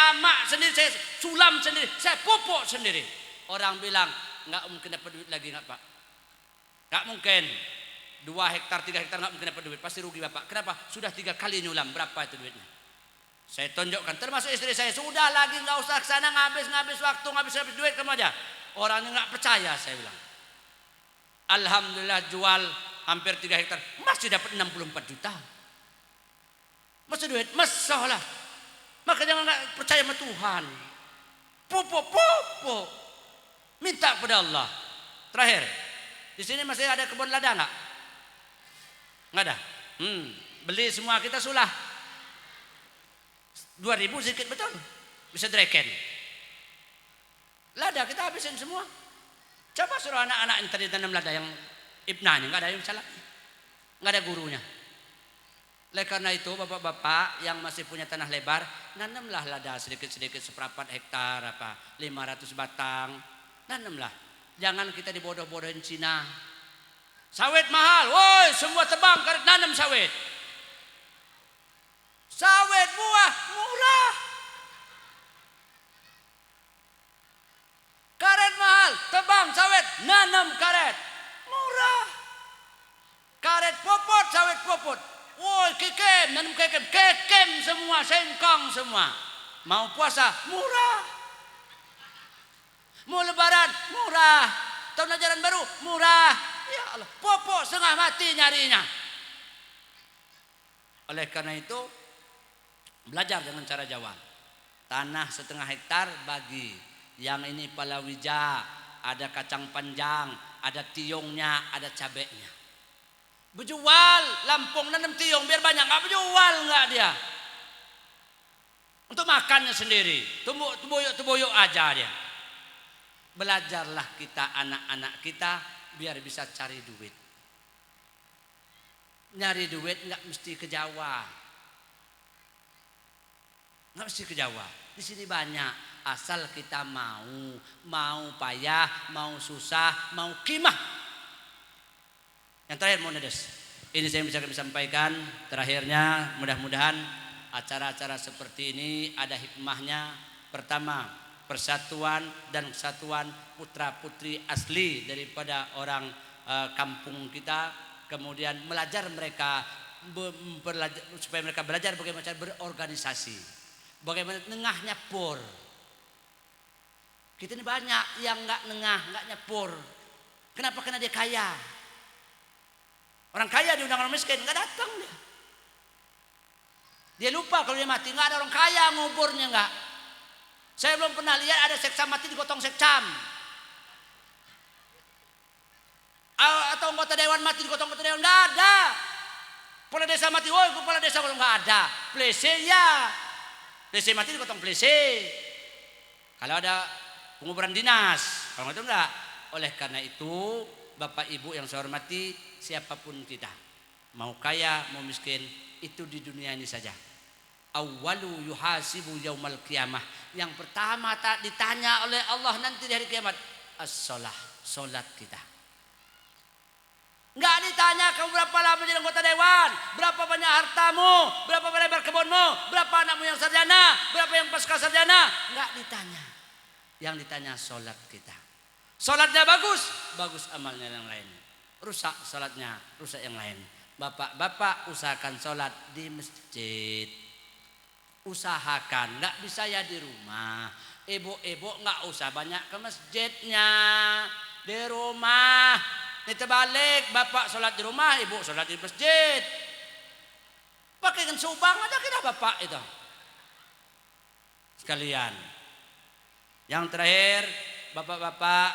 jamak sendiri, saya sulam sendiri, saya pupuk sendiri. Orang bilang nggak mungkin dapat duit lagi, nggak Pak? Nggak mungkin. 2 hektar 3 hektar nggak mungkin dapat duit, pasti rugi Bapak. Kenapa? Sudah 3 kali nyulam, berapa itu duitnya? Saya tunjukkan, termasuk istri saya, sudah lagi nggak usah ke sana, ngabis waktu, ngabis duit kamu aja. Orangnya nggak percaya, saya bilang. Alhamdulillah jual hampir 3 hektar, masih dapat 64 juta. Masih duit, masalah. Maka jangan nggak percaya sama Tuhan. Pupuk. Minta kepada Allah. Terakhir, di sini masih ada kebun lada nggak? Nggak ada. Beli semua kita sulah. 2.000 sedikit betul. Bisa dreken. Lada kita habisin semua. Coba suruh anak-anak yang tadi tanam lada yang ibnanya, nggak ada yang salah. Nggak ada gurunya. Oleh karena itu bapak-bapak yang masih punya tanah lebar, nanamlah lada sedikit-sedikit 1/4 hektar 500 batang. Nanamlah. Jangan kita dibodoh-bodohin Cina. Sawit mahal, woi semua tebang karet nanam sawit. Sawit buah murah. Karet mahal, tebang sawit, nanam karet. Murah. Karet popot, sawit popot. Woi kekem, nanam kekem semua, sengkong semua. Mau puasa, murah. Mau lebaran, murah. Tahun ajaran baru, murah. Ya Allah, popok setengah mati nyarinya. Oleh karena itu, belajar dengan cara Jawa. Tanah 1/2 hektar bagi. Yang ini palawija, ada kacang panjang, ada tiungnya, ada cabenya. Berjual, Lampung nanam tiung biar banyak, nggak berjual nggak dia. Untuk makannya sendiri, tumbuyuk aja dia. Belajarlah kita anak-anak kita biar bisa cari duit. Nyari duit nggak mesti ke Jawa, nggak mesti ke Jawa. Di sini banyak, asal kita mau payah, mau susah, mau kimah. Yang terakhir mau nedes. Ini saya bisa kami sampaikan. Terakhirnya mudah-mudahan acara-acara seperti ini ada hikmahnya. Pertama, persatuan dan kesatuan putra putri asli daripada orang kampung kita. Kemudian belajar mereka supaya mereka belajar bagaimana cara berorganisasi, bagaimana nengahnya pur. Kita ini banyak yang nggak nengah, nggak nyepur. Kenapa? Karena dia kaya. Orang kaya diundang orang miskin, nggak datang dia. Dia lupa kalau dia mati nggak ada orang kaya nguburnya nggak. Saya belum pernah lihat ada seksam mati digotong seksam. Atau anggota dewan mati digotong anggota dewan, nggak ada. Kepala desa mati, woi kepala desa kalau nggak ada. Plese ya, plese mati digotong plese. Kalau ada penguburan dinas, kalau itu enggak. Oleh karena itu, Bapak Ibu yang saya hormati, siapapun kita, mau kaya mau miskin, itu di dunia ini saja. Awwalu yuhasibu yaumal qiyamah. Yang pertama tak ditanya oleh Allah nanti di hari kiamat, as-shalah, salat kita. Enggak ditanya kamu berapa lama jadi anggota dewan, berapa banyak hartamu, berapa lebar kebunmu, berapa anakmu yang sarjana, berapa yang pasca sarjana, enggak ditanya. Yang ditanya salat kita. Salatnya bagus, bagus amalnya yang lain. Rusak salatnya, rusak yang lain. Bapak-bapak usahakan salat di masjid. Usahakan, nggak bisa ya di rumah. Ibu-ibu nggak usah banyak ke masjidnya, di rumah. Ini terbalik, bapak sholat di rumah, ibu sholat di masjid. Pakaikan subang aja kita bapak itu. Sekalian. Yang terakhir, bapak-bapak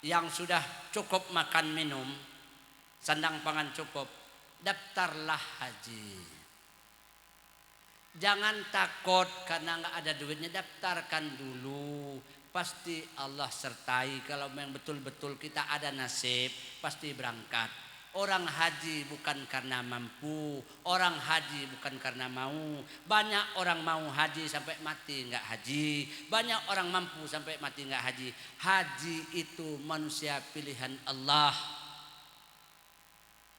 yang sudah cukup makan minum, sandang pangan cukup, daftarlah haji. Jangan takut karena nggak ada duitnya, daftarkan dulu. Pasti Allah sertai. Kalau memang betul-betul kita ada nasib, pasti berangkat. Orang haji bukan karena mampu, orang haji bukan karena mau. Banyak orang mau haji sampai mati nggak haji, banyak orang mampu sampai mati nggak haji. Haji itu manusia pilihan Allah.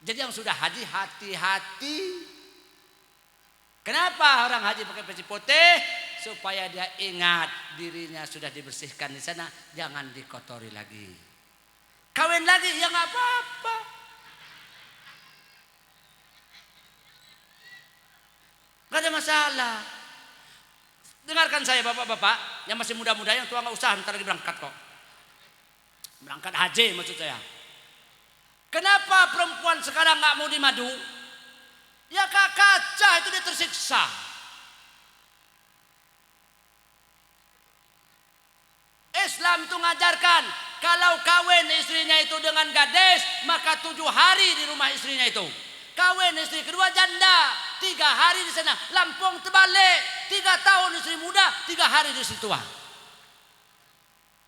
Jadi yang sudah haji hati-hati. Kenapa orang haji pakai peci putih? supaya dia ingat dirinya sudah dibersihkan di sana, jangan dikotori lagi. Kawin lagi ya nggak apa-apa. Nggak ada masalah. Dengarkan saya bapak-bapak yang masih muda-muda, yang tua nggak usah, ntar lagi berangkat kok. Berangkat haji maksud saya. Kenapa perempuan sekarang nggak mau dimadu? Ya kaca itu dia tersiksa. Islam itu mengajarkan kalau kawin istrinya itu dengan gadis, maka 7 hari di rumah istrinya itu. Kawin istri kedua janda, 3 hari di sana. Lampung terbalik, 3 tahun istri muda, 3 hari di istri tua.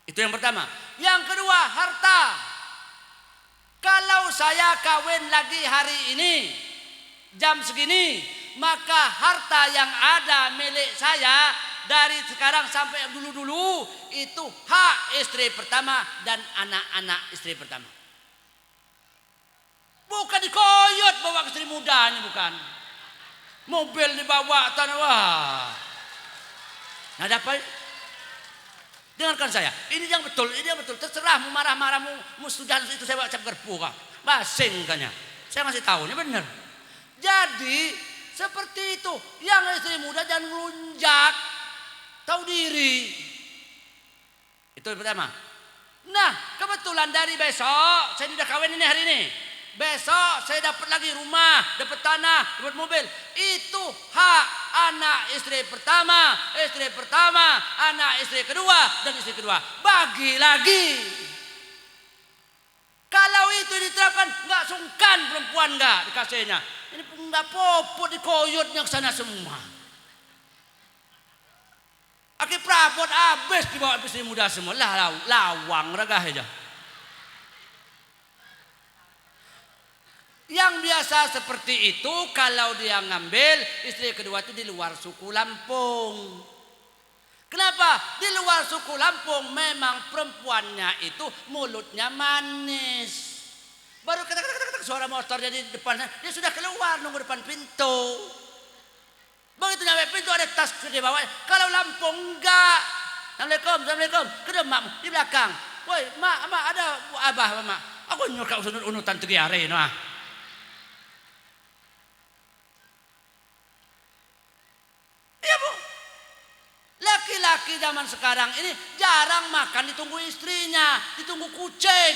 Itu yang pertama. Yang kedua, harta. Kalau saya kawin lagi hari ini, jam segini, maka harta yang ada milik saya dari sekarang sampai dulu-dulu itu hak istri pertama dan anak-anak istri pertama. Bukan dikoyot bawa ke istri mudanya, bukan. Mobil dibawa tanah, wah. Nah, ada apa? Dengarkan saya, ini yang betul, ini yang betul. Terserah mau marah-marah, mau sudah itu saya bawa cap gerpu kah? Basing kan ya. Saya masih tahu, ini benar. Jadi seperti itu, yang istri muda jangan melunjak, tahu diri. Itu yang pertama. Nah, kebetulan dari besok saya sudah kawin ini hari ini. Besok saya dapat lagi rumah, dapat tanah, dapat mobil. Itu hak anak istri pertama, anak istri kedua, dan istri kedua. Bagi lagi. Kalau itu diterapkan, nggak sungkan perempuan nggak dikasihnya. Ini nggak popot dikoyotnya ke sana semua. Aki prabot habis dibawa istri muda semua. Lawang regah aja. Yang biasa seperti itu kalau dia ngambil istri kedua itu di luar suku Lampung. Kenapa? Di luar suku Lampung memang perempuannya itu mulutnya manis. Baru kata suara motor jadi depan, dia sudah keluar nunggu depan pintu. Begitu nyampe pintu ada tas di bawah. Kalau Lampung enggak. Assalamualaikum. Kedua mak di belakang. Woi, mak ada abah mak. Aku nyuruh kau unutan tiga hari noh. Iya bu, laki-laki zaman sekarang ini jarang makan ditunggu istrinya, ditunggu kucing.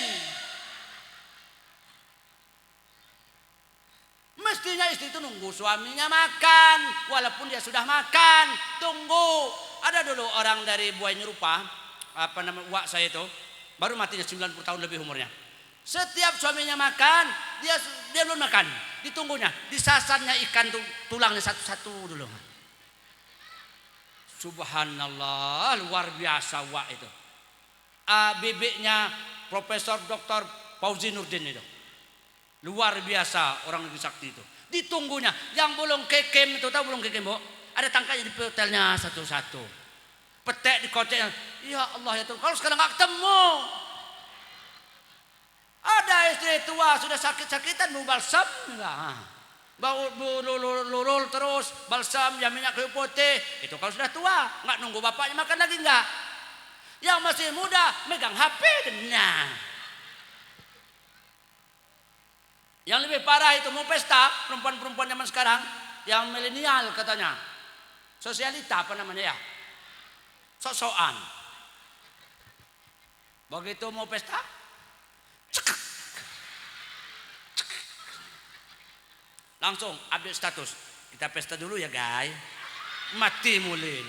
Mestinya istri itu nunggu suaminya makan, walaupun dia sudah makan, tunggu. Ada dulu orang dari Buai Nyerupa, apa nama uak saya itu, baru matinya 90 tahun lebih umurnya. Setiap suaminya makan, dia belum makan, ditunggunya, disasannya ikan tulangnya satu-satu dulu. Subhanallah, luar biasa wak itu. Bibiknya Profesor Dr. Fauzi Nurdin itu. Luar biasa orang negeri sakti itu. Ditunggunya, yang belum kekem itu, tahu belum kekem bu? Ada tangkanya di hotelnya satu-satu. Petek di koceknya. Ya Allah ya Tuhan, kalau sekarang nggak ketemu. Ada istri tua sudah sakit-sakitan mau balsam enggak? Bau lulul terus, balsam, ya minyak kayu putih. Itu kalau sudah tua, nggak nunggu bapaknya makan lagi enggak. Yang masih muda megang HP nah. Yang lebih parah itu mau pesta, perempuan-perempuan zaman sekarang yang milenial katanya. Sosialita apa namanya ya? Sok-sokan. Begitu mau pesta, langsung update status. Kita pesta dulu ya guys. Mati mulin.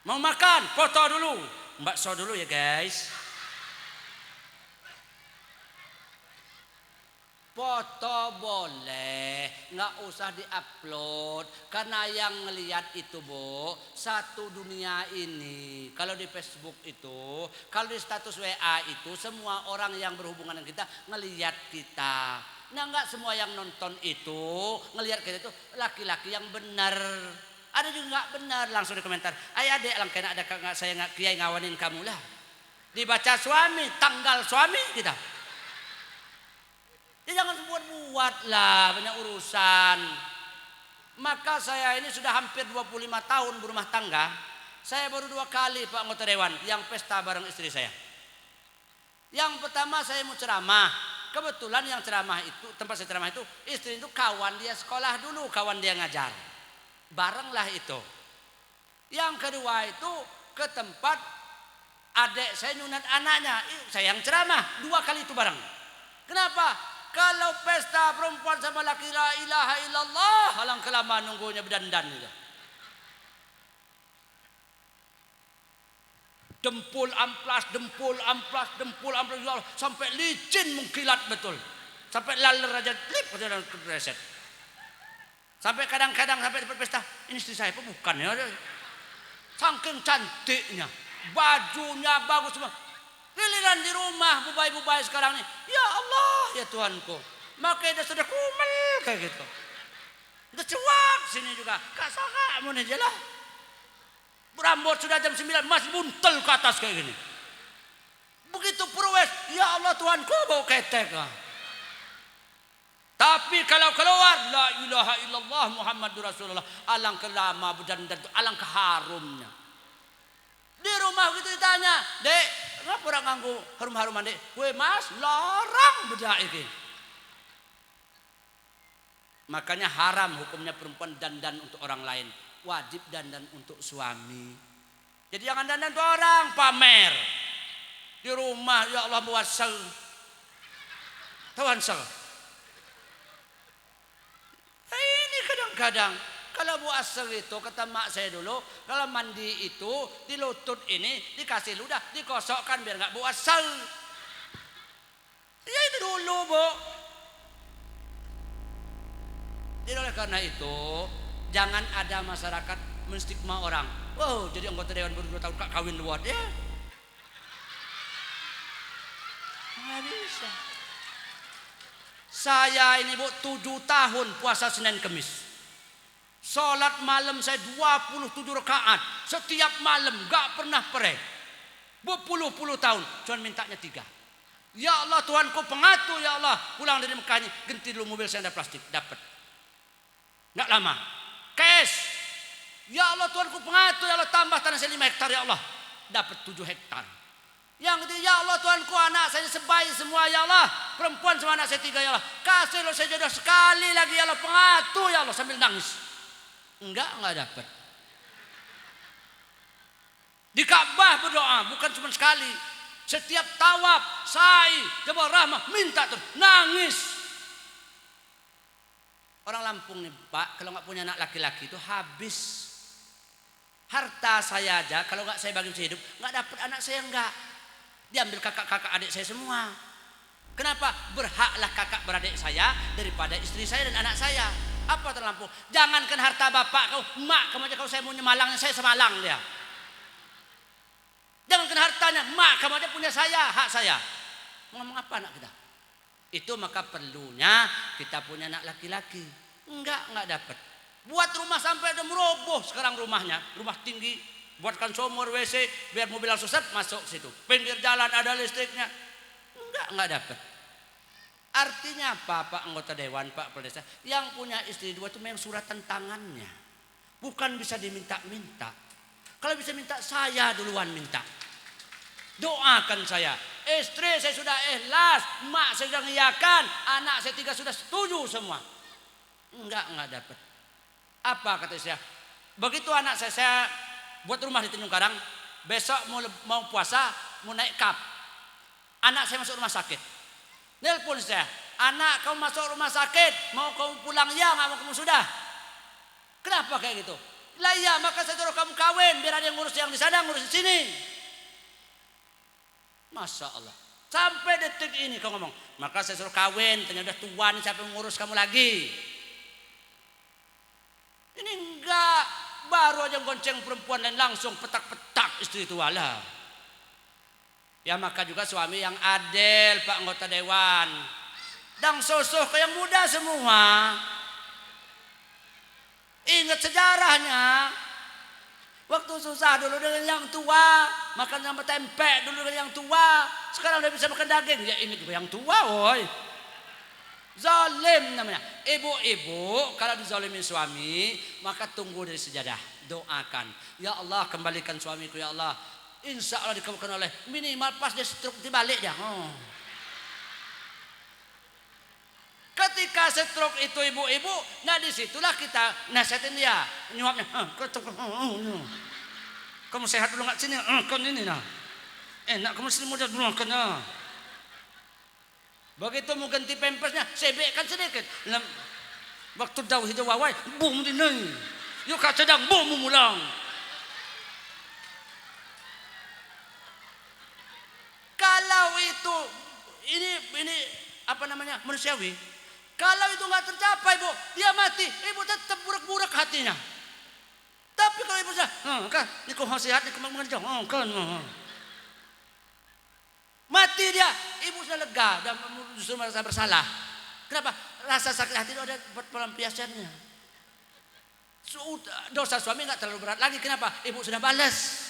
Mau makan, foto dulu. Bakso dulu ya guys. Foto boleh, nggak usah diupload. Karena yang ngelihat itu bu, satu dunia ini. Kalau di Facebook itu, kalau di status WA itu, semua orang yang berhubungan dengan kita ngelihat kita. Nah nggak semua yang nonton itu ngelihat kita itu laki-laki yang benar. Ada juga nggak benar, langsung di komentar. Ayah adek lang kena ada nggak saya nggak kiai ngawanin kamu lah. Dibaca suami, tanggal suami kita. Ya jangan buat lah, banyak urusan. Maka saya ini sudah hampir 25 tahun berumah tangga. Saya baru 2 kali Pak anggota dewan yang pesta bareng istri saya. Yang pertama saya mau ceramah. Kebetulan yang ceramah itu, tempat saya ceramah itu, istri itu kawan dia sekolah dulu, kawan dia ngajar. Barenglah itu. Yang kedua itu ke tempat adik saya nyunat anaknya. Saya yang ceramah 2 kali itu bareng. Kenapa? Kalau pesta perempuan sama laki la ilaha illallah, halang kelamaan nunggunya berdandan gitu. Dempul amplas sampai licin mengkilat betul. Sampai laler aja lip dalam kepreset. Sampai kadang-kadang sampai di pesta, ini istri saya apa bukan ya? Saking cantiknya, bajunya bagus semua. Giliran di rumah bubai-bubai sekarang nih, ya Allah ya Tuhanku, makanya sudah kumel kayak gitu. Udah cuak sini juga, kasar mau aja lah. Rambut sudah jam 9 masih buntel ke atas kayak gini. Begitu purwes, ya Allah Tuhanku bau ketek. Tapi kalau keluar la ilaha illallah Muhammadur Rasulullah, alangkah lama berdandan itu, alangkah harumnya. Di rumah gitu ditanya, "Dek, ngapa orang nganggu harum-haruman, Dek?" "Weh Mas, larang beda ini." Makanya haram hukumnya perempuan dandan untuk orang lain. Wajib dandan untuk suami. Jadi jangan dandan untuk orang, pamer. Di rumah ya Allah buat sel. Tawan sel. Ini kadang-kadang kalau buat sel itu kata mak saya dulu, kalau mandi itu di lutut ini dikasih ludah, dikosokkan biar nggak buat sel. Ya itu dulu, Bu. Jadi oleh karena itu jangan ada masyarakat menstigma orang. Wow, jadi anggota dewan baru 2 tahun kawin luar ya. Nggak bisa. Saya ini Bu 7 tahun puasa Senin Kemis. Sholat malam saya 27 rakaat setiap malam, gak pernah pereh. Berpuluh-puluh tahun, cuma mintanya 3. Ya Allah Tuhanku pengatur ya Allah. Pulang dari Mekahnya, ganti dulu mobil saya ada plastik, dapat. Gak lama. Cash. Ya Allah Tuhanku pengatur ya Allah, tambah tanah saya 5 hektar ya Allah, dapat 7 hektar. Yang ketiga, ya Allah Tuhanku anak saya sebaik semua ya Allah, perempuan semua anak saya 3 ya Allah, kasih lo saya jodoh sekali lagi ya Allah, pengatur ya Allah, sambil nangis. Enggak dapat. Di Ka'bah berdoa bukan cuma sekali, setiap tawaf, sa'i, Jabal Rahmah minta terus, nangis. Orang Lampung nih Pak, kalau nggak punya anak laki-laki itu habis. Harta saya aja kalau nggak saya bagi hidup, nggak dapat anak saya nggak. Diambil kakak-kakak adik saya semua. Kenapa? Berhaklah kakak beradik saya daripada istri saya dan anak saya. Apa terlampau? Jangankan harta bapak kau, mak kamu aja kalau saya mau Malangnya saya semalang dia. Jangankan hartanya, mak kamu aja punya saya, hak saya. Mau ngomong apa anak kita? Itu maka perlunya kita punya anak laki-laki. Enggak dapat. Buat rumah sampai udah meroboh sekarang rumahnya, rumah tinggi, buatkan sumur WC biar mobil langsung masuk situ. Pinggir jalan ada listriknya. Enggak dapat. Artinya apa Pak anggota dewan, Pak Pelesa? Yang punya istri 2 itu memang suratan tangannya. Bukan bisa diminta-minta. Kalau bisa minta saya duluan minta. Doakan saya. Istri saya sudah ikhlas, mak saya sudah ngiyakan, anak saya 3 sudah setuju semua. Enggak dapat. Apa kata saya? Begitu anak saya buat rumah di Tanjung Karang, besok mau puasa, mau naik kap. Anak saya masuk rumah sakit. Nelpon saya, anak kamu masuk rumah sakit, mau kamu pulang ya, nggak mau kamu sudah. Kenapa kayak gitu? Lah iya, maka saya suruh kamu kawin biar ada yang ngurus yang di sana, ngurus di sini. Masya Allah. Sampai detik ini kau ngomong, maka saya suruh kawin, ternyata udah tua nih, siapa yang ngurus kamu lagi? Ini enggak, baru aja gonceng perempuan dan langsung petak-petak istri itu wala. Ya maka juga suami yang adil Pak anggota dewan. Dan susuh ke yang muda semua. Ingat sejarahnya. Waktu susah dulu dengan yang tua, makan sama tempe dulu dengan yang tua. Sekarang udah bisa makan daging, ya ingat juga yang tua, woi. Zalim namanya. Ibu-ibu kalau dizalimin suami, maka tunggu dari sejadah. Doakan, ya Allah kembalikan suamiku ya Allah. Insya Allah dikabulkan oleh, minimal pas dia stroke dibalik dia. Ketika stroke itu ibu-ibu, nah disitulah kita nasihatin dia, nyuapnya. Kamu sehat dulu nggak sini? Kan ini nah. Enak kamu sini muda dulu kena. Begitu mau ganti pampersnya, sebekkan sedikit. Waktu jauh hijau wawai, bum di nih. Yuk kak sedang bum mulang. Kalau itu ini apa namanya manusiawi. Kalau itu nggak tercapai bu, dia mati. Ibu tetap burak-burak hatinya. Tapi kalau ibu saya, kan, ini kau sehat, ini kau mengenjong, kan. Mati dia, ibu sudah lega dan justru merasa bersalah. Kenapa? Rasa sakit hati itu ada pelampiasannya. Dosa suami nggak terlalu berat lagi. Kenapa? Ibu sudah balas.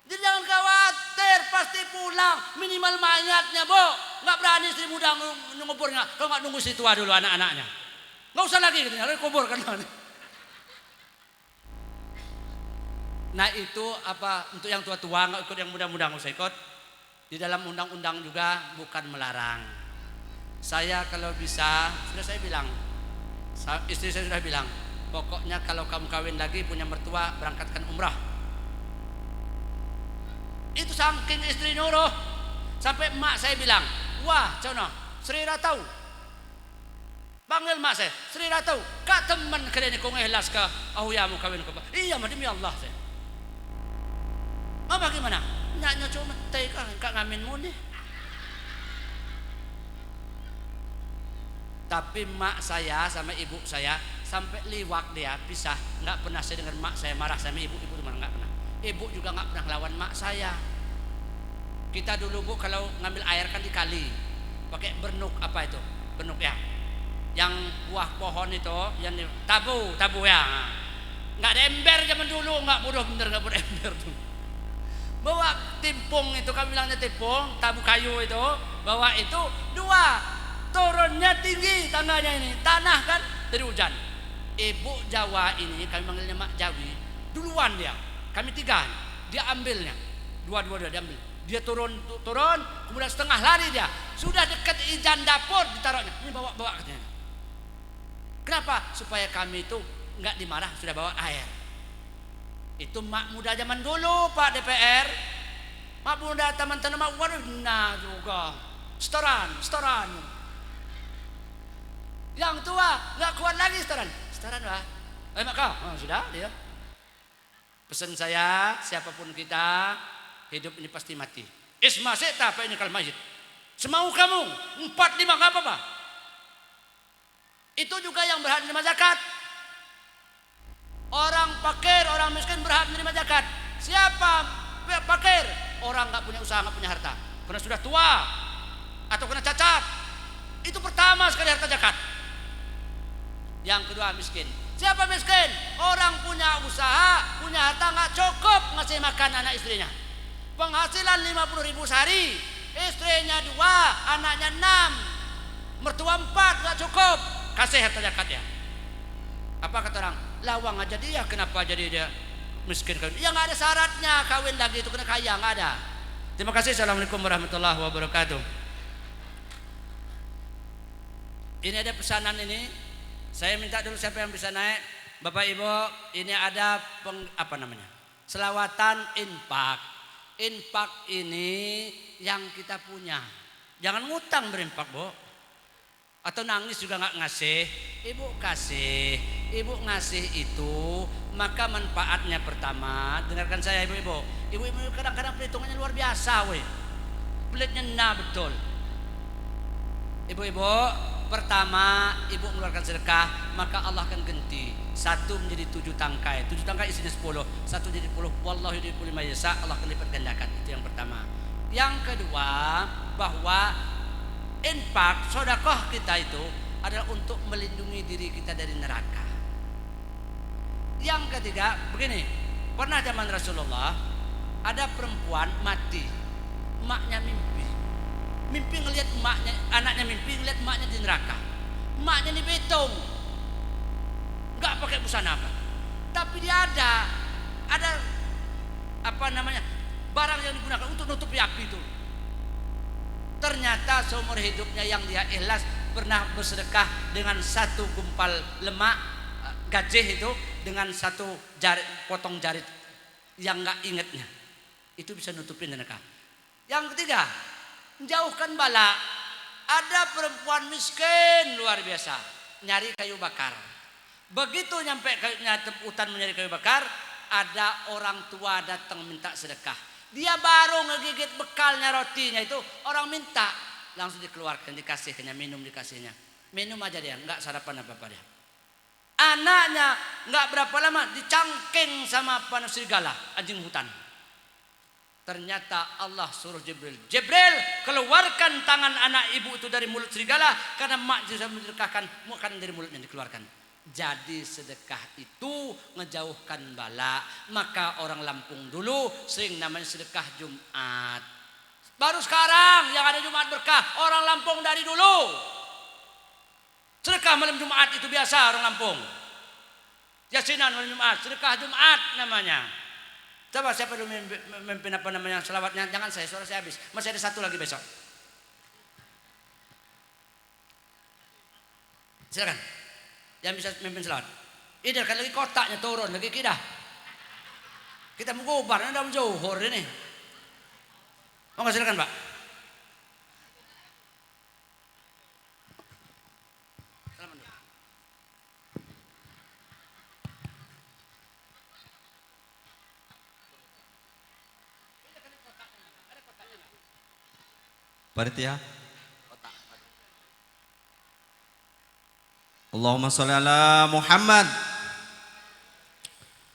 Jadi jangan khawatir, pasti pulang. Minimal mayatnya, bu. Nggak berani istri muda nguburnya. Kalau nggak nunggu si tua dulu anak-anaknya. Nggak usah lagi, katanya, kuburkan. Nah itu apa untuk yang tua-tua nggak ikut, yang muda-muda nggak usah ikut. Di dalam undang-undang juga bukan melarang. Saya kalau bisa, sudah saya bilang, istri saya sudah bilang, pokoknya kalau kamu kawin lagi punya mertua berangkatkan umrah. Itu saking istri nyuruh, sampai emak saya bilang, wah cono, Sri Ratau, panggil emak saya, Sri Ratau, kak teman kalian ini kau ngehilas ke, yamu kawin ke, iya demi Allah saya. Apa gimana? Nyanyi cuma metai kak ngaminmu nih. Tapi mak saya sama ibu saya sampai liwak dia pisah, nggak pernah saya dengar mak saya marah sama ibu mana nggak pernah. Ibu juga nggak pernah lawan mak saya. Kita dulu bu kalau ngambil air kan di kali, pakai bernuk apa itu? Bernuk ya, yang buah pohon itu, yang tabu ya. Nggak ada ember zaman dulu, nggak bodoh bener nggak bodoh ember tuh. Bawa timpung itu, kami bilangnya timpung, tabu kayu itu, bawa itu dua, turunnya tinggi tangganya ini, tanah kan dari hujan. Ibu Jawa ini kami manggilnya Mak Jawi, duluan dia, kami tiga, dia ambilnya, dua-dua dia ambil, dia turun, kemudian setengah lari dia, sudah dekat ijan dapur ditaruhnya, ini bawa katanya. Kenapa? Supaya kami itu nggak dimarah, sudah bawa air. Itu mak muda zaman dulu Pak DPR. Mak muda teman-teman mak waduh juga. Setoran. Yang tua nggak kuat lagi setoran lah. Mak kau, sudah dia. Pesan saya, siapapun kita, hidup ini pasti mati. Isma seta apa ini kal mayit. Semau kamu 4-5 nggak apa-apa. Itu juga yang berhak menerima zakat. Orang fakir, orang miskin berhak menerima zakat. Siapa fakir? Orang nggak punya usaha, nggak punya harta, karena sudah tua atau kena cacat. Itu pertama sekali harta zakat. Yang kedua miskin. Siapa miskin? Orang punya usaha, punya harta nggak cukup ngasih makan anak istrinya. Penghasilan 50.000 sehari, istrinya 2, anaknya 6, mertua 4 nggak cukup, kasih harta zakat ya. Apa kata orang? Lawang aja dia, kenapa jadi dia miskin kawin? Ya nggak ada syaratnya kawin lagi itu kena kaya, nggak ada. Terima kasih. Assalamualaikum warahmatullahi wabarakatuh. Ini ada pesanan ini. Saya minta dulu siapa yang bisa naik, Bapak Ibu. Ini ada selawatan infak. Infak ini yang kita punya. Jangan ngutang berinfak, Bu. Atau nangis juga nggak ngasih. Ibu kasih, ibu ngasih itu, maka manfaatnya pertama, dengarkan saya ibu-ibu. Ibu-ibu kadang-kadang perhitungannya luar biasa, weh. Pelitnya betul. Ibu-ibu, pertama ibu mengeluarkan sedekah, maka Allah akan ganti. 1 menjadi 7 tangkai. 7 tangkai isinya 10, 1 jadi 10. Wallahu yudhibbu liman yasha, Allah akan lipat gandakan. Itu yang pertama. Yang kedua, bahwa infak, sedekah kita itu adalah untuk melindungi diri kita dari neraka. Yang ketiga, begini, pernah zaman Rasulullah ada perempuan mati, emaknya Mimpi ngelihat emaknya, anaknya mimpi ngelihat emaknya di neraka. Emaknya di Betong, nggak pakai busana apa, tapi dia ada apa namanya, barang yang digunakan untuk nutupi api itu. Ternyata seumur hidupnya yang dia ikhlas pernah bersedekah dengan satu gumpal lemak gajih itu dengan satu potong jari yang nggak ingetnya, itu bisa nutupin neraka. Yang ketiga, menjauhkan bala. Ada perempuan miskin luar biasa nyari kayu bakar. Begitu nyampe hutan mencari kayu bakar, ada orang tua datang minta sedekah. Dia baru ngegigit bekalnya rotinya itu, orang minta, langsung dikeluarkan, dikasihnya minum, dikasihnya minum aja dia, nggak sarapan apa-apa dia. Anaknya nggak berapa lama dicangking sama panas serigala, anjing hutan. Ternyata Allah suruh Jibril, keluarkan tangan anak ibu itu dari mulut serigala, karena mak sudah mensedekahkan makanan dari mulutnya dikeluarkan. Jadi sedekah itu ngejauhkan bala. Maka orang Lampung dulu sering namanya sedekah Jumat. Baru sekarang yang ada Jumat berkah, orang Lampung dari dulu sedekah malam Jumat itu biasa orang Lampung. Yasinan malam Jumat, sedekah Jumat namanya. Coba siapa dulu memimpin apa namanya selawatnya? Jangan saya, suara saya habis. Masih ada satu lagi besok. Silakan. Yang bisa memimpin selawat. Ini kan lagi kotaknya turun lagi kita. Kita mau gobar, ada Johor ini. Oh nggak, silakan Pak. Panitia. Allahumma sholli ala Muhammad.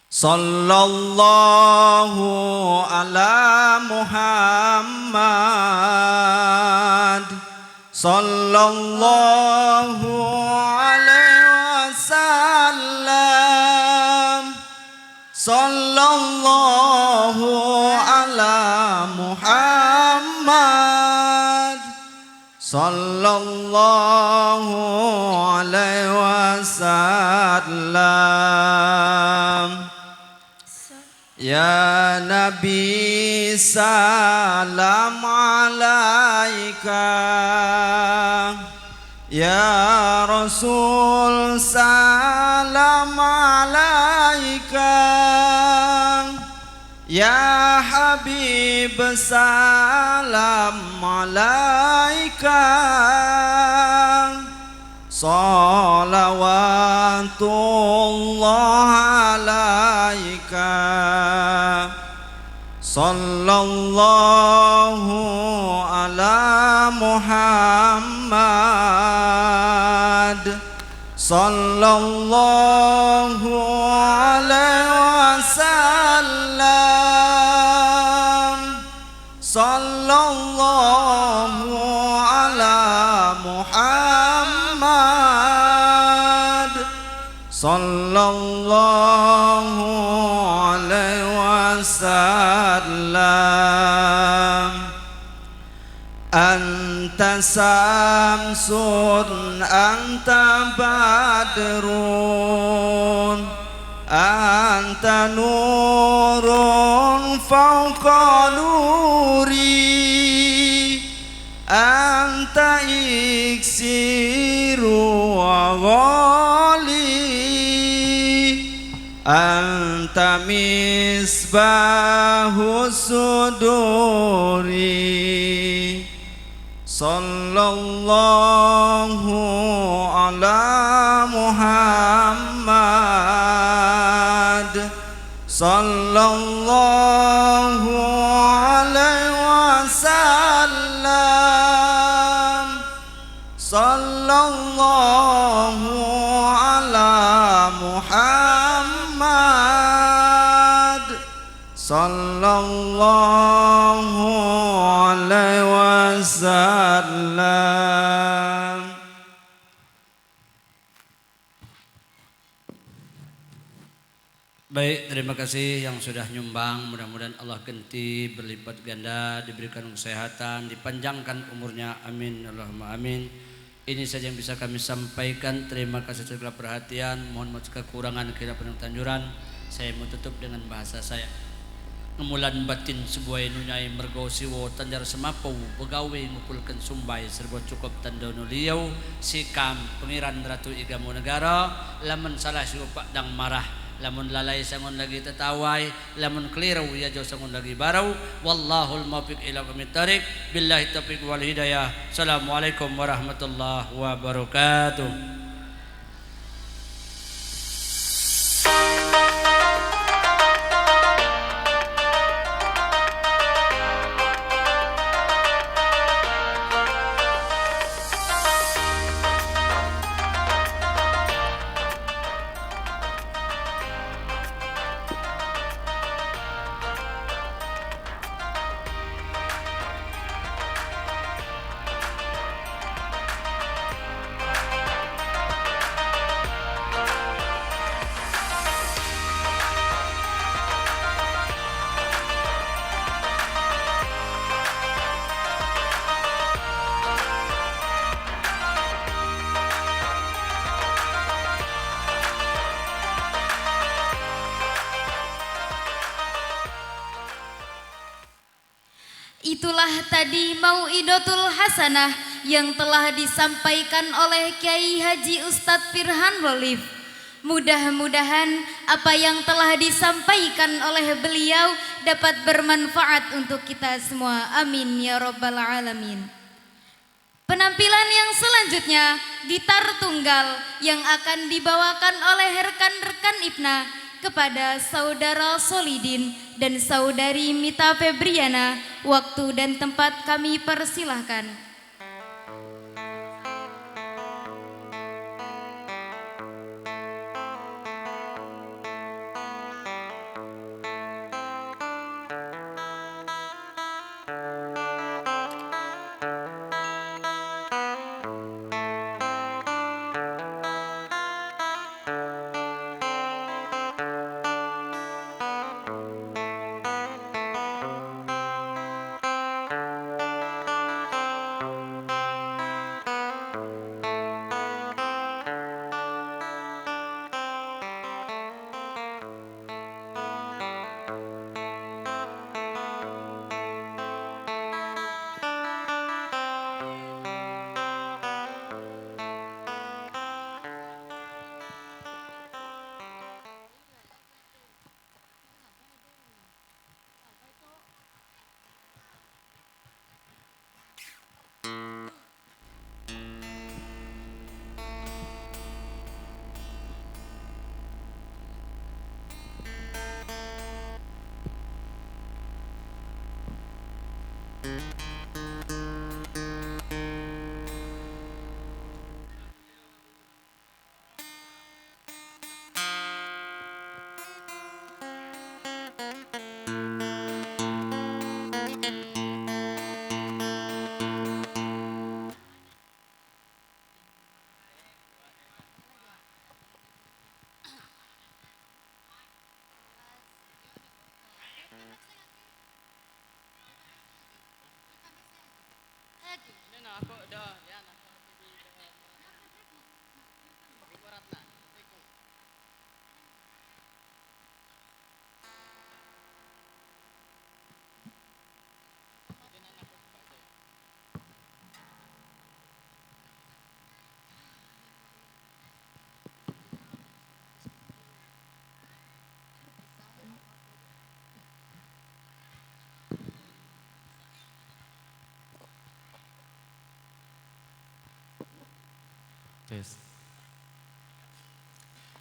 Sallallahu ala Muhammad. Sallallahu alaihi wasallam. Sallallahu ala Muhammad. Sallallahu alaihi wasallam. Ya Nabi salam alaika. Ya Rasul salam alaika. Ya Habib salam alaika. Salawatullah alaika. Sallallahu ala Muhammad. Sallallahu alaihi wasallam. Sallallahu ala Muhammad. Sallallahu alaihi wasallam. Anta samsun, anta badrun, anta nurun fauqa nuri, anta iksiru wa ghali, anta misbahu suduri. Sallallahu ala Muhammad. Sallallahu alaihi wasallam. Sallallahu ala Muhammad. Sallallahu alaihi wasallam. Baik, terima kasih yang sudah nyumbang. Mudah-mudahan Allah ganti berlipat ganda, diberikan kesehatan, dipanjangkan umurnya. Amin, Allahumma amin. Ini saja yang bisa kami sampaikan. Terima kasih segala perhatian. Mohon maaf kekurangan kira penanjuran. Saya mau tutup dengan bahasa saya. Ngemulan batin sebuah nunyai mergau siwo tanjar semapau pegawai ngumpulkan sumbai serba cukup tandono liau sikam pengiran ratu igamu negara lamun salah siwo pak dang marah lamun lalai sangon lagi tetawai lamun keliru ya jauh sangon lagi barau wallahul muwaffiq ila aqwamit thariq billahi taufiq wal hidayah. Assalamualaikum warahmatullahi wabarakatuh. Itulah tadi Mau'idotul Hasanah yang telah disampaikan oleh Kiai Haji Ustadz Firhan Rolif. Mudah-mudahan apa yang telah disampaikan oleh beliau dapat bermanfaat untuk kita semua. Amin ya rabbal alamin. Penampilan yang selanjutnya gitar tunggal yang akan dibawakan oleh rekan-rekan IPNA kepada saudara Solidin dan saudari Mita Febriana. Waktu dan tempat kami persilahkan.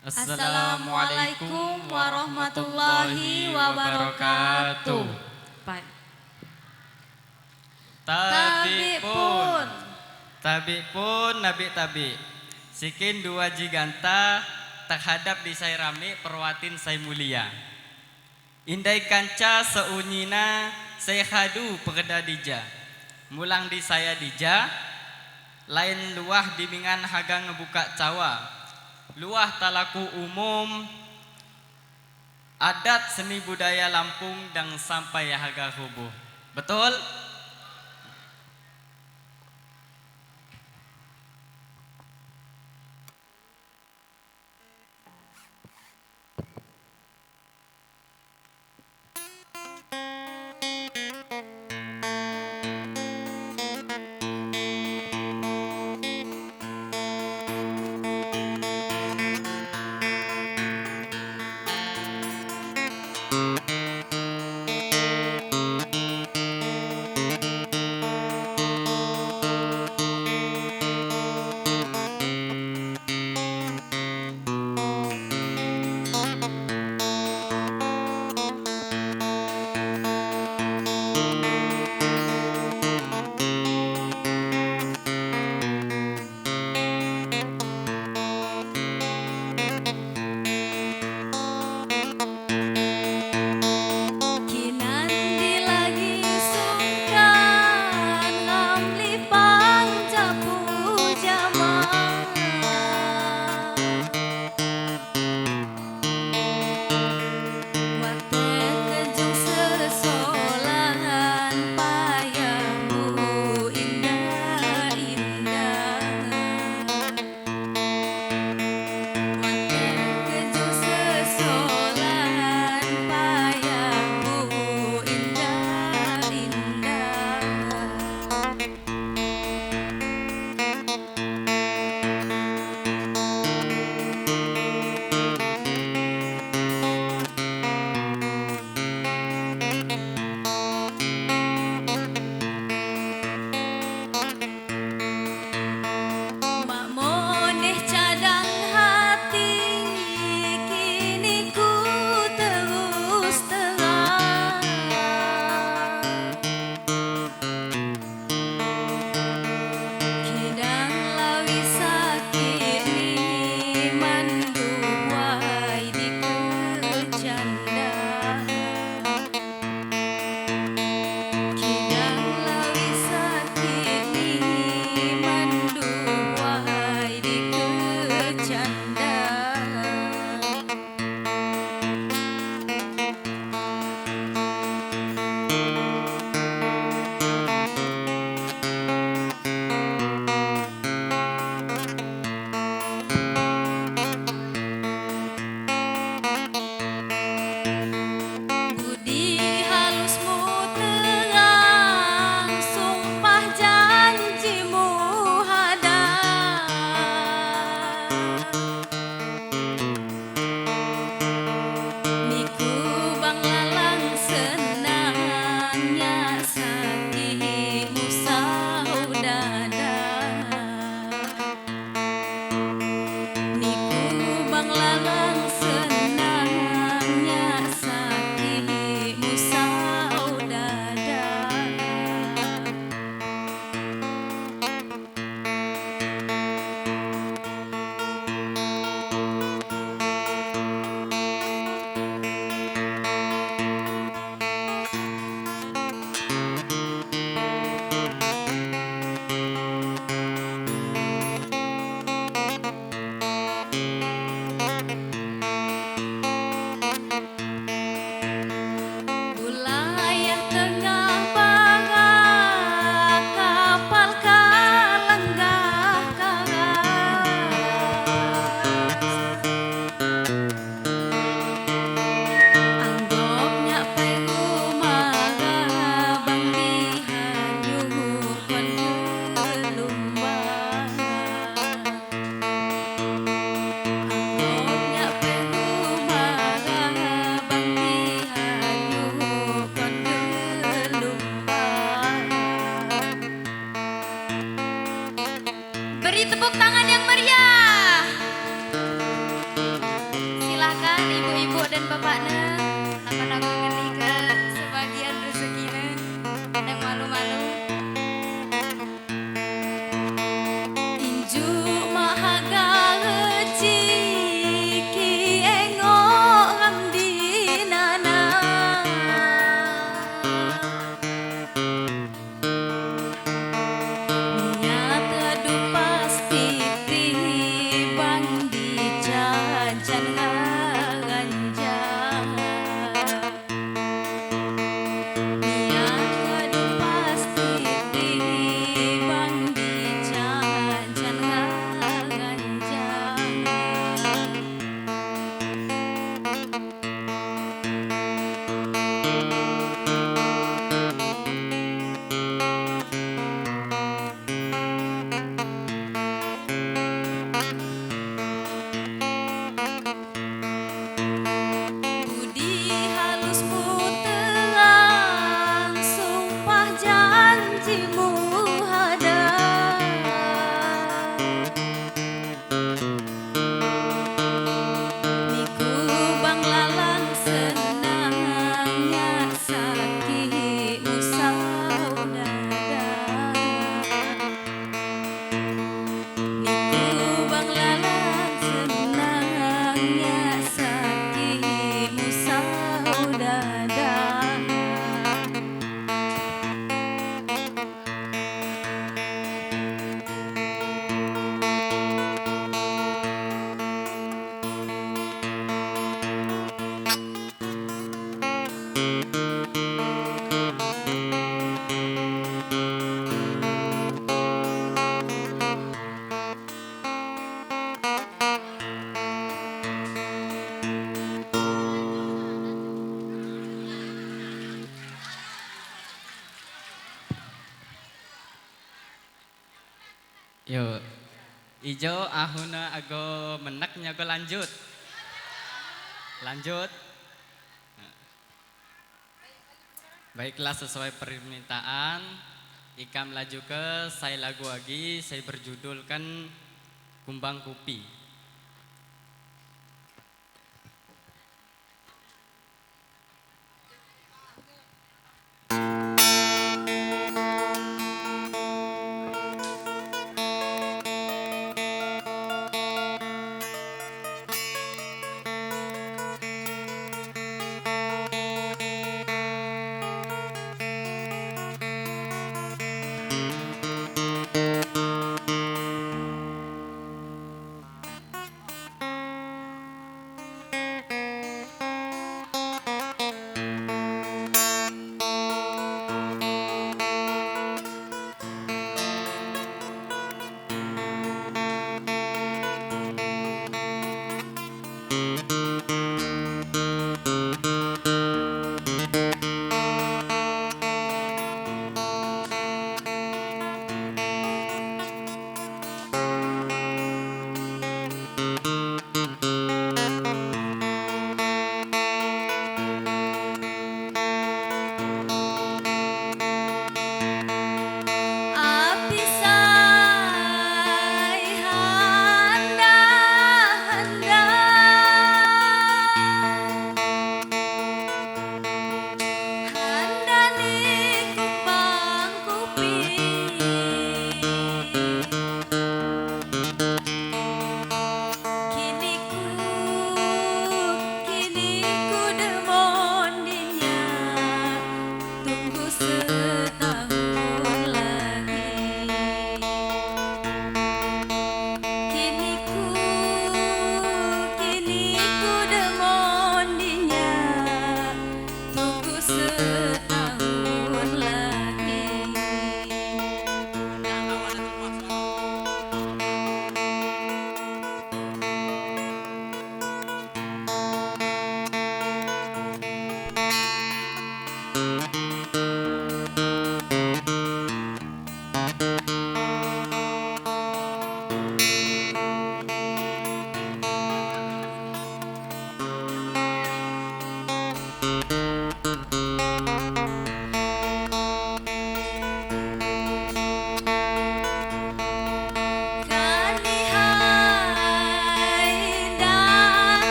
Assalamualaikum warahmatullahi wabarakatuh. Tabi pun nabi tabi. Sikin dua jiganta terhadap di saya rame perwatin saya mulia. Indai kanca seunyina saya hadu perda dija. Mulang di saya dija. Lain luah dimingan haga ngebuka cawa. Luah talaku umum adat seni budaya Lampung dan sampai harga kubuh. Betul? Beri tepuk tangan yang meriah. Silahkan ibu-ibu dan bapaknya, anak-anak ngerti ke sebagian rezekinya yang malu-malu. Inju mahaga ciki engok ngamdi nana. Niat adu pasti tibang di jajan ngaranjang. Yuk. Ijo ahuna ago menaknya go lanjut. Lanjut. Baiklah sesuai permintaan Ikam laju ke saya lagu lagi, saya berjudulkan Kumbang Kupi.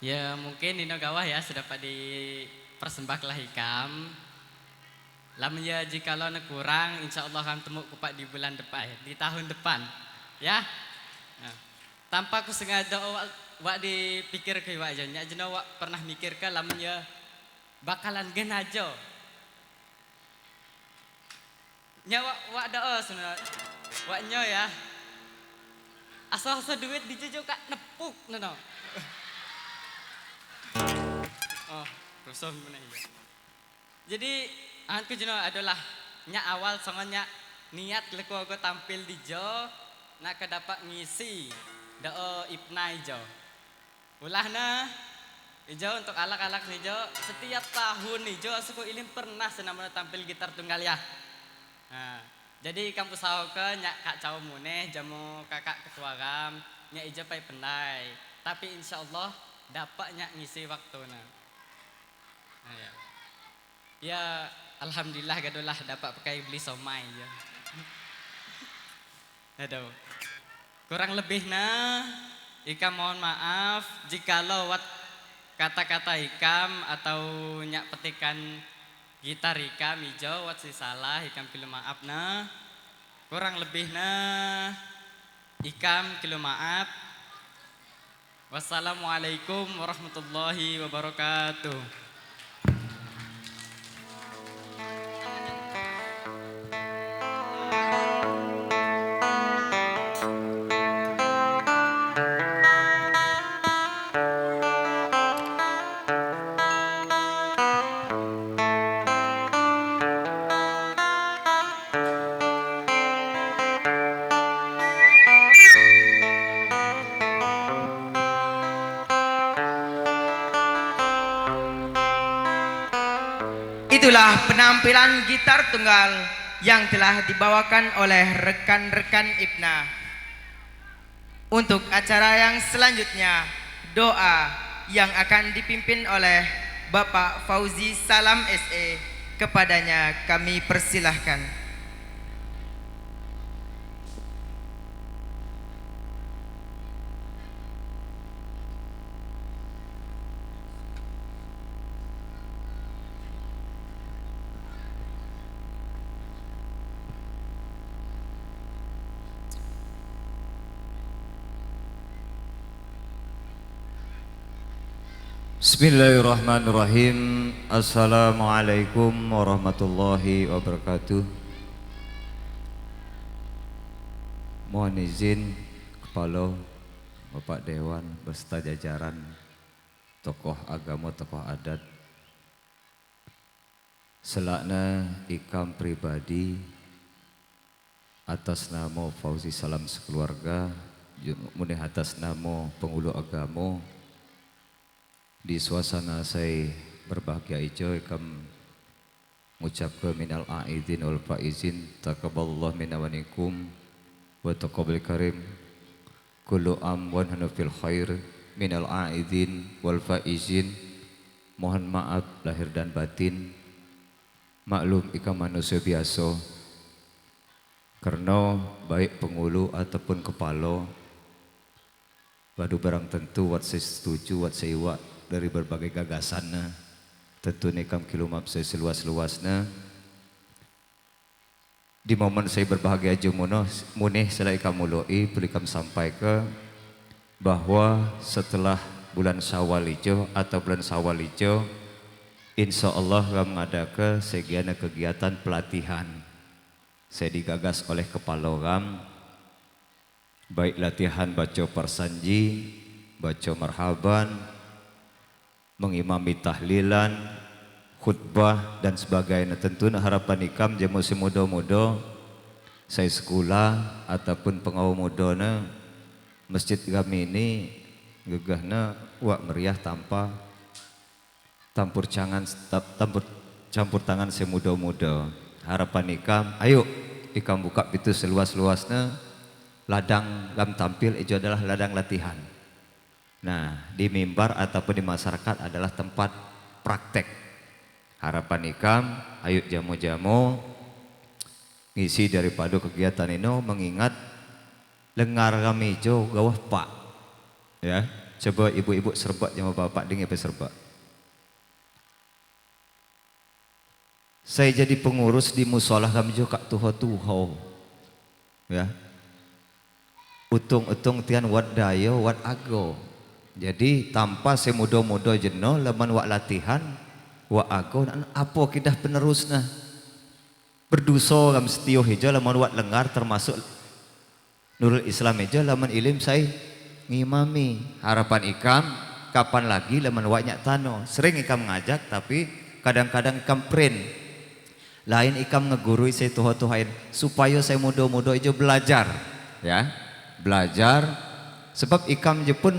Ya mungkin Nino gawah ya sudah pada dipersembahlah ikam. Lamun ya jikalau kurang, insya Allah akan temu kupak di bulan depan, di tahun depan, ya. Nah, tanpa aku sengaja wak dipikir ke wak aja, nyajena wak pernah mikir ke lamun ya bakalan gen aja. Nya wak doa sebenarnya, waknya ya. Asal-asal duit dijujuk kak nepuk, nono. Oh, rusuh mana ya. Jadi anku jeno adalah nya awal songonya niat leku aku tampil di jo nak kedapat ngisi dao ipna ijo. Ulahna ijo untuk alak-alak ijo setiap tahun ijo aku ini pernah senamanya tampil gitar tunggal ya. Nah, jadi kampus aku ke nyak kak caw muneh jamu kakak ketua ram nya ijo pai pendai. Tapi insya Allah dapat nyak ngisi waktuna. Nah, ya. Ya alhamdulillah gadolah dapat pakai beli somai ya. Aduh. Kurang lebihnya ikam mohon maaf jikalau wat kata-kata ikam atau nyak petikan gitar ikam ijo wat si salah ikam pilu maaf nah. Kurang lebihnya ikam pilu maaf. Wassalamualaikum warahmatullahi wabarakatuh. Itulah penampilan gitar tunggal yang telah dibawakan oleh rekan-rekan Ipna. Untuk acara yang selanjutnya, doa yang akan dipimpin oleh Bapak Fauzi Salam SE. Kepadanya kami persilahkan. Bismillahirrahmanirrahim. Assalamualaikum warahmatullahi wabarakatuh. Mohon izin Kepala Bapak Dewan beserta jajaran tokoh agama, tokoh adat, selakna ikam pribadi atas nama Fauzi Salam sekeluarga, munih atas nama pengulu agama. Di suasana saya berbahagia ijo ikam mengucap ke minal aidin wal faizin taqabbalallahu minna wa minkum wa taqabbal karim kullu am wa nahnu fil khair minal aidin wal faizin. Mohon maaf lahir dan batin, maklum ikam manusia biasa, karena baik pengulu ataupun kepala badu barang tentu wat saya setuju wat saya iwak dari berbagai gagasan tentu nekam kilumap saya seluas-luasnya. Di momen saya berbahagia jumuno muneh selai kamuloi pelikam sampai ke bahwa setelah bulan Syawal ijo atau bulan Syawal ijo insya Allah kami mengadakan segiana kegiatan pelatihan. Saya digagas oleh kepala ram, baik latihan baca persanji, baca marhaban, mengimami tahlilan, khutbah dan sebagainya. Tentunya harapan ikam jamu si muda-muda saya sekolah ataupun pengawal mudana masjid kami ini gegahna wak meriah tanpa campur tangan si muda-muda. Harapan ikam, ayo ikam buka pintu seluas-luasnya. Ladang lam tampil itu adalah ladang latihan. Nah, di mimbar ataupun di masyarakat adalah tempat praktek. Harapan ikam, ayo jamu-jamu ngisi daripada kegiatan ini mengingat lengar kami jo gawah pak. Ya, Coba ibu-ibu serbat sama bapak dengar apa serbat. Saya jadi pengurus di musola kami juga tuho-tuho. Ya. Utung-utung tian wat dayo wat ago. Jadi tanpa saya muda-muda jenuh laman wak latihan wak ago dan apa kidah penerusna. Berdosa kam setio hija laman wak lengar termasuk Nurul Islam hija laman ilim saya ngimami. Harapan ikam kapan lagi laman wak nyak tano. Sering ikam ngajak tapi kadang-kadang ikam print. Lain ikam ngegurui saya tuha-tuhain supaya saya muda-muda aja belajar, ya, belajar. Sebab ikam je pun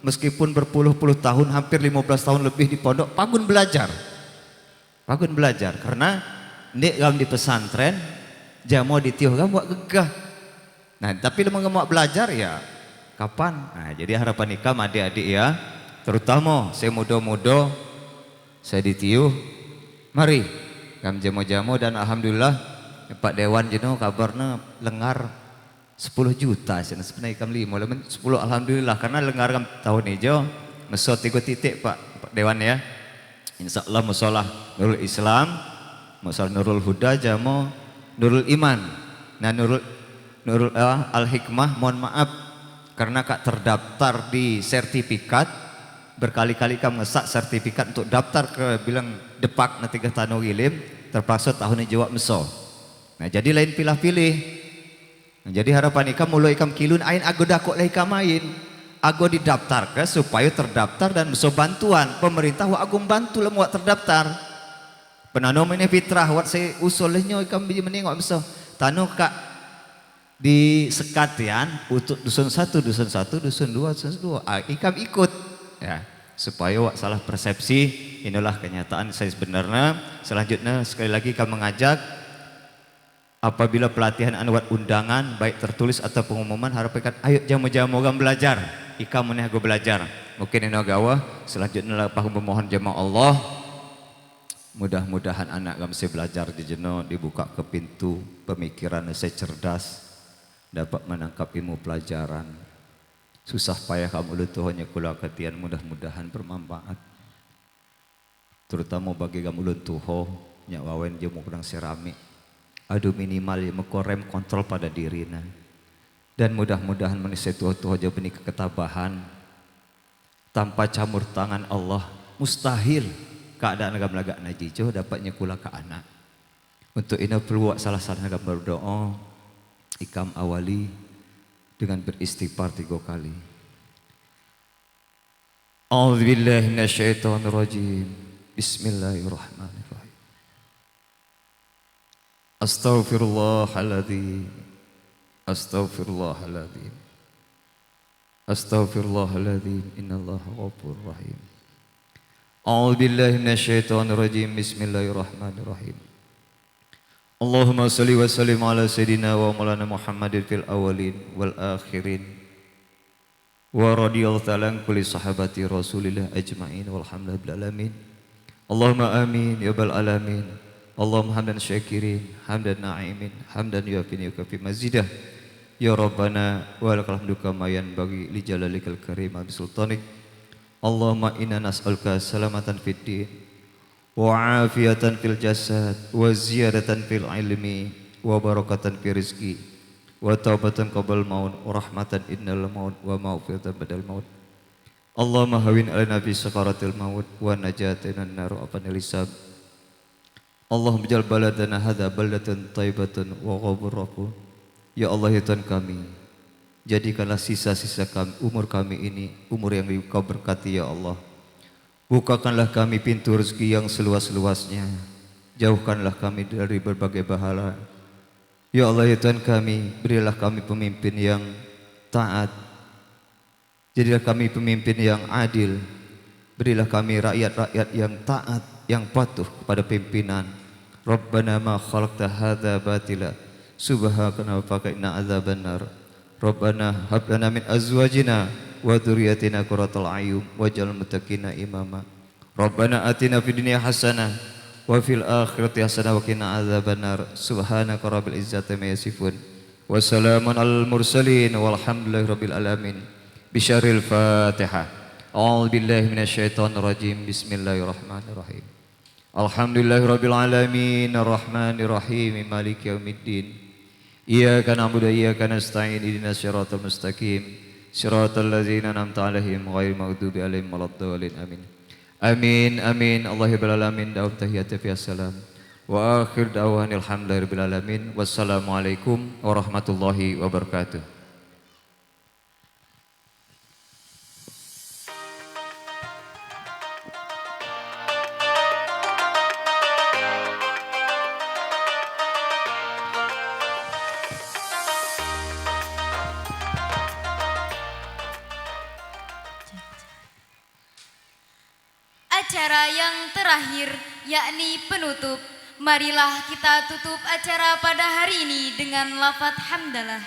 meskipun berpuluh-puluh tahun, hampir 15 tahun lebih di pondok, pagun belajar, karena nek gam di pesantren, jamu di tiuh gam buat gegah. Nah, tapi lemah mau belajar ya, kapan? Nah, jadi harapan ikam adik-adik ya, terutama saya muda-muda, saya ditiuh, mari. Kami jamu-jamu dan alhamdulillah Pak Dewan jenuh kabarnya lengar 10 juta sebenarnya kami 5 10 alhamdulillah karena lengar kami tahun hijau mesot 3 titik Pak Dewan ya. Insyaallah musolah Nurul Islam, musolah Nurul Huda, jamu Nurul Iman. Nah Nurul Al Hikmah mohon maaf karena kak terdaftar di sertifikat berkali-kali kamu ngesak sertifikat untuk daftar ke bilang depak na 3 tahun gilim terpaksa tahun ini jawab meso. Nah jadi lain pilih-pilih. Nah, jadi harapan ikam mulai ikam kilun ain ago dakok lah ikam main. Ago didaftar ke supaya terdaftar dan meso bantuan pemerintah wa agung bantu lah muat terdaftar. Penanom ini fitrah wat saya usulnya ikam biji menengok meso. Tano kak di sekatian untuk dusun 1, dusun 1, dusun 2, dusun 2. Ikam ikut. Ya, supaya wak salah persepsi. Inilah kenyataan saya sebenarnya. Selanjutnya sekali lagi kami mengajak apabila pelatihan anwat undangan baik tertulis atau pengumuman harapan ayo jamu-jamu gam belajar. Ika meneh go belajar. Mungkin ini gawa. Selanjutnya paham memohon jemaah Allah. Mudah-mudahan anak kami saya belajar di jeno dibuka ke pintu pemikiran saya cerdas dapat menangkap ilmu pelajaran. Susah payah kamu lutuh hanya kula ketian mudah-mudahan bermanfaat. Terutama bagi kamu lutuh nyak wawen jemu kurang seramik. Aduh minimal ya mekorem kontrol pada dirina. Dan mudah-mudahan manusia tuh aja benih keketabahan. Tanpa campur tangan Allah mustahil keadaan agam-lagak najijo dapatnya kula ke anak. Untuk ini perlu salah-salah agam berdoa ikam awali dengan beristighfar 3 kali. A'udzubillahi minasyaitonirrajim. Bismillahirrahmanirrahim. Astaghfirullahaladzim. Astaghfirullahaladzim. Astaghfirullahaladzim. Innallaha ghafurur rahim. A'udzubillahi minasyaitonirrajim. Bismillahirrahmanirrahim. Allahumma salli wa sallim ala sayyidina wa maulana Muhammadin fil awalin wal akhirin wa radiyallahu ta'ala an kulli sahabati Rasulillah ajma'in walhamdulillahi bil alamin. Allahumma amin ya bal alamin. Allahumma hamdan syakirin hamdan na'imin hamdan yuafini yukafi mazidah ya Rabbana wa lakal hamdu kama yanbaghi li jalalikal karim bi sultanik. Allahumma inna nas'aluka salamatan fid din wa afiatan fil jasad wa ziyadatan fil ilmi wa barakatan fi rizki wa taubatan qabl maut wa rahmatan innal maut wa maghfiratan badal maut. Allahumma hawin alana fi sakaratil maut wa najatan nar afanil hisab. Allahumma jal baladana hadza baldatan thayyibatan wa ghafurur. Ya Allah ya Tuhan kami, jadikanlah sisa-sisa kami, umur kami ini umur yang Kau berkati ya Allah. Bukakanlah kami pintu rezeki yang seluas-luasnya. Jauhkanlah kami dari berbagai bahala. Ya Allah ya Tuhan kami, berilah kami pemimpin yang taat. Jadilah kami pemimpin yang adil. Berilah kami rakyat-rakyat yang taat, yang patuh kepada pimpinan. Rabbana ma khalaqta hadza batila subhanaka faqina adzabannar. Rabbana hab lana min azwajina wa dzurriyyatina qurratal a'yun waj'al muttaqina imama. Rabbana atina fid dunya hasanah wa fil akhirati hasanah wa qina adzabannar. Subhanaka rabbil izzati amma yasifun wa salamun alal mursalin walhamdulillahi rabbil alamin. Bisyaril Fatihah. A'udzu billahi minasyaitonir rajim. Bismillahirrahmanirrahim. Alhamdulillahirabbil alamin arrahmanir rahim maliki yaumiddin. Iyyaka na'budu wa iyyaka nasta'in ihdinas siratal mustaqim siratal ladzina an'amta 'alaihim ghairil maghdubi 'alaihim waladdallin amin. Amin amin Allahumma alamin daum tahiyatu fi salam wa akhir da'wanil hamdulillahirabbil alamin wassalamualaikum warahmatullahi wabarakatuh. Acara yang terakhir yakni penutup. Marilah kita tutup acara pada hari ini dengan lafaz hamdalah.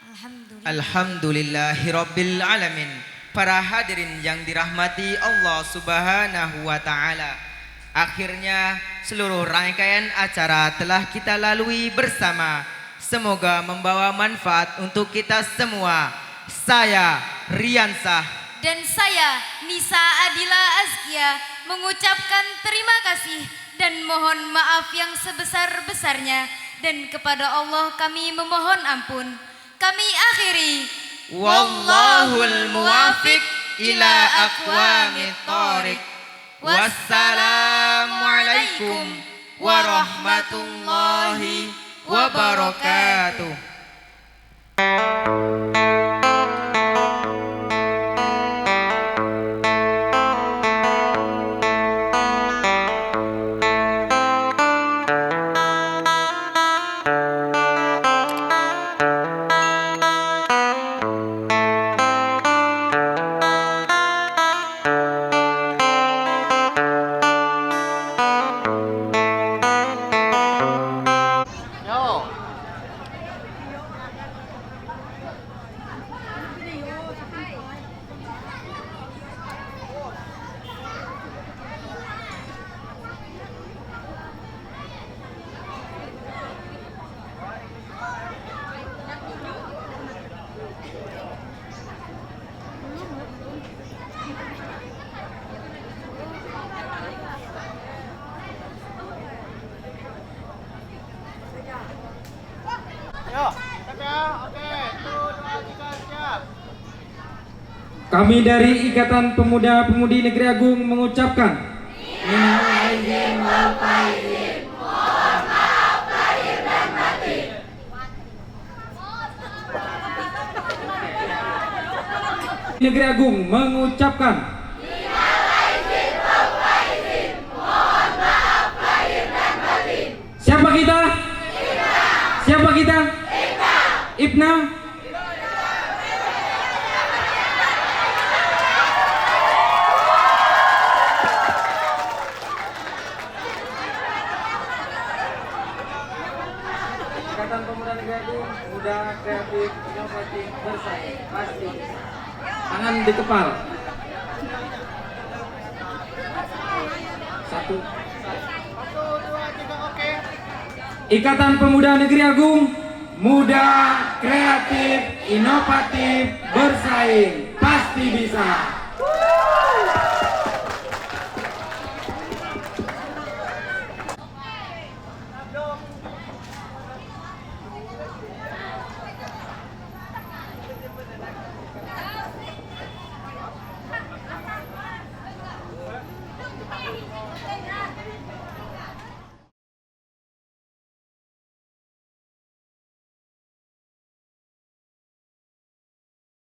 Alhamdulillah. Alhamdulillahirabbil alamin. Para hadirin yang dirahmati Allah Subhanahu wa taala. Akhirnya seluruh rangkaian acara telah kita lalui bersama. Semoga membawa manfaat untuk kita semua. Saya Riansah dan saya Nisa Adila Azkia mengucapkan terima kasih dan mohon maaf yang sebesar-besarnya, dan kepada Allah kami memohon ampun. Kami akhiri. Wallahul muwafiq ila aqwamit thoriq. Wassalamualaikum warahmatullahi wabarakatuh. Kami dari Ikatan Pemuda-Pemudi Negeri Agung mengucapkan Negeri Agung mengucapkan siapa kita? Siapa kita? Ibna. Ikatan Pemuda Negeri Agung, muda, kreatif, inovatif, bersaing, pasti. Tangan di kepala. Satu. Ikatan Pemuda Negeri Agung, muda, kreatif, inovatif, bersaing, pasti bisa.